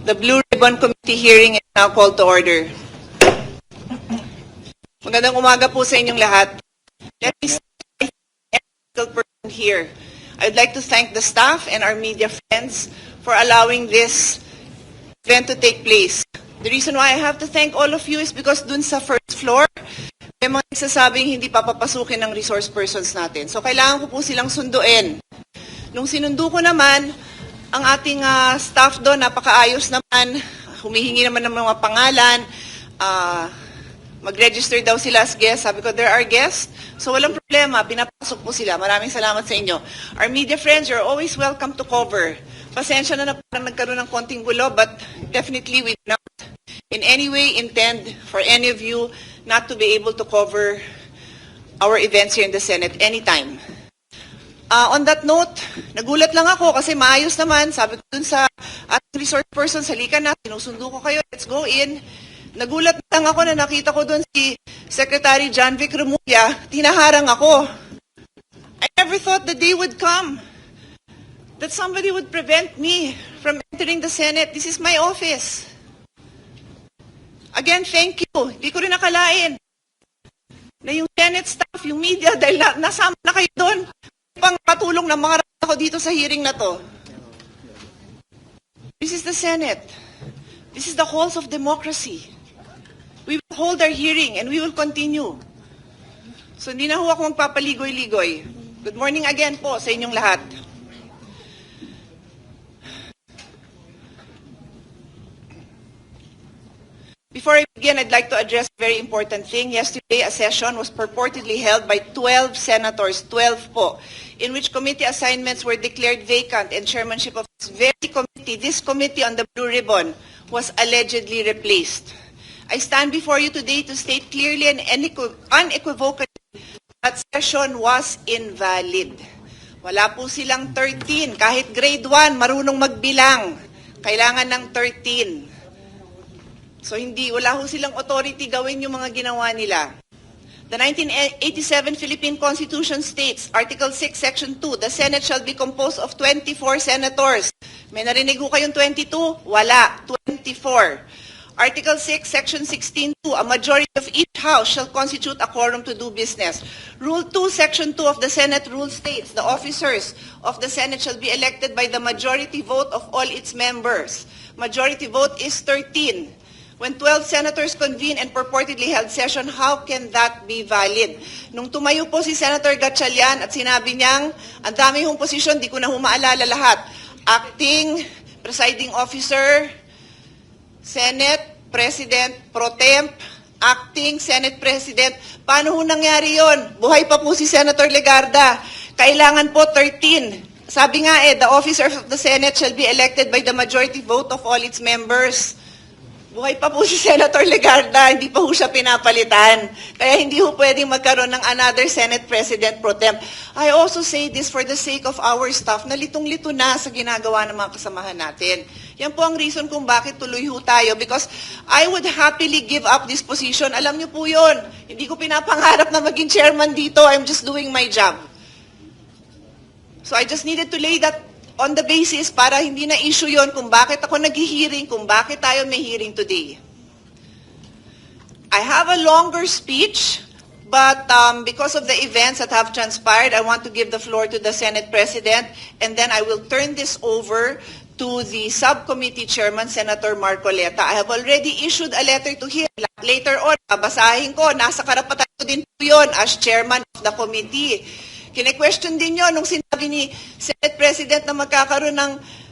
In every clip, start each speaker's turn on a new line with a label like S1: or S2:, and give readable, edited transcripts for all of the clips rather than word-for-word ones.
S1: The Blue Ribbon Committee hearing is now called to order. Magandang umaga po sa inyong lahat. Let me start with person here. I'd like to thank the staff and our media friends for allowing this event to take place. The reason why I have to thank all of you is because dun sa first floor, may mga nagsasabing hindi papapasukin ng resource persons natin. So kailangan ko po silang sunduin. Nung sinundo ko naman, ang ating staff doon, napakaayos naman, humihingi naman ng mga pangalan, mag-register daw sila as guests. Sabi ko, there are guests. So walang problema, pinapasok po sila. Maraming salamat sa inyo. Our media friends, you're always welcome to cover. Pasensya na parang nagkaroon ng konting gulo, but definitely we do not in any way intend for any of you not to be able to cover our events here in the Senate anytime. On that note, nagulat lang ako kasi maayos naman. Sabi ko dun sa ating resource person, halika na, sinusundo ko kayo, let's go in. Nagulat lang ako na nakita ko dun si Secretary John Vic Remulla, tinaharang ako. I never thought the day would come that somebody would prevent me from entering the Senate. This is my office. Again, thank you. Hindi ko rin nakalain na yung Senate staff, yung media, dahil nasama na kayo doon, pang katulong ng mga ko dito sa hearing na to. This is the Senate. This is the halls of democracy. We will hold our hearing and we will continue. So hindi na ho ako magpapaligoy-ligoy. Good morning again po sa inyong lahat. Before I begin, I'd like to address a very important thing. Yesterday, a session was purportedly held by 12 senators, 12 po, in which committee assignments were declared vacant and chairmanship of this committee on the Blue Ribbon was allegedly replaced. I stand before you today to state clearly and unequivocally that session was invalid. Wala po silang 13. Kahit grade 1, marunong magbilang. Kailangan ng 13. So wala ho silang authority gawin yung mga ginawa nila. The 1987 Philippine Constitution states, Article 6, Section 2, the Senate shall be composed of 24 senators. May narinig ho kayong 22? Wala, 24. Article 6, Section 16, 2, a majority of each house shall constitute a quorum to do business. Rule 2, Section 2 of the Senate rule states, the officers of the Senate shall be elected by the majority vote of all its members. Majority vote is 13. When 12 senators convene and purportedly held session, how can that be valid? Nung tumayo po si Senator Gatchalian at sinabi niyang, ang dami hong posisyon, di ko na humaalala lahat. Acting, Presiding Officer, Senate, President, Pro Temp, Acting, Senate President. Paano ho nangyari yon? Buhay pa po si Senator Legarda. Kailangan po 13. Sabi nga the officers of the Senate shall be elected by the majority vote of all its members. Buhay pa po si Senator Legarda, hindi pa po siya pinapalitan. Kaya hindi po pwedeng magkaroon ng another Senate President Pro Tem. I also say this for the sake of our staff na litong-lito na sa ginagawa ng mga kasamahan natin. Yan po ang reason kung bakit tuloy ho tayo, because I would happily give up this position. Alam niyo po yun, hindi ko pinapangarap na maging chairman dito. I'm just doing my job. So I just needed to lay that on the basis para hindi na issue yon kung bakit ako nag-hearing, kung bakit tayo may hearing today. I have a longer speech, but because of the events that have transpired, I want to give the floor to the Senate President, and then I will turn this over to the subcommittee chairman, Senator Marcoleta. I have already issued a letter to him. Later on, babasahin ko, nasa karapatan ko din po yun as chairman of the committee. Kine-question din yun nung sinabi ni Senate President na magkakaroon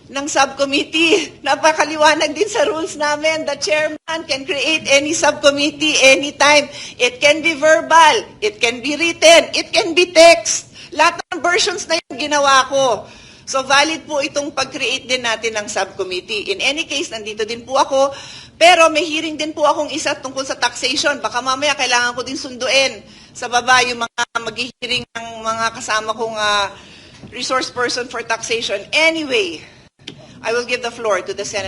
S1: ng subcommittee. Napakaliwanag din sa rules namin. The chairman can create any subcommittee anytime. It can be verbal, it can be written, it can be text. Lahat ng versions na yung ginawa ko. So valid po itong pag-create din natin ng subcommittee. In any case, nandito din po ako. Pero may hearing din po akong isa tungkol sa taxation. Baka mamaya kailangan ko din sunduin sa baba yung mga mag-hearing ng mga kasama kong resource person for taxation. Anyway, I will give the floor to the Senate.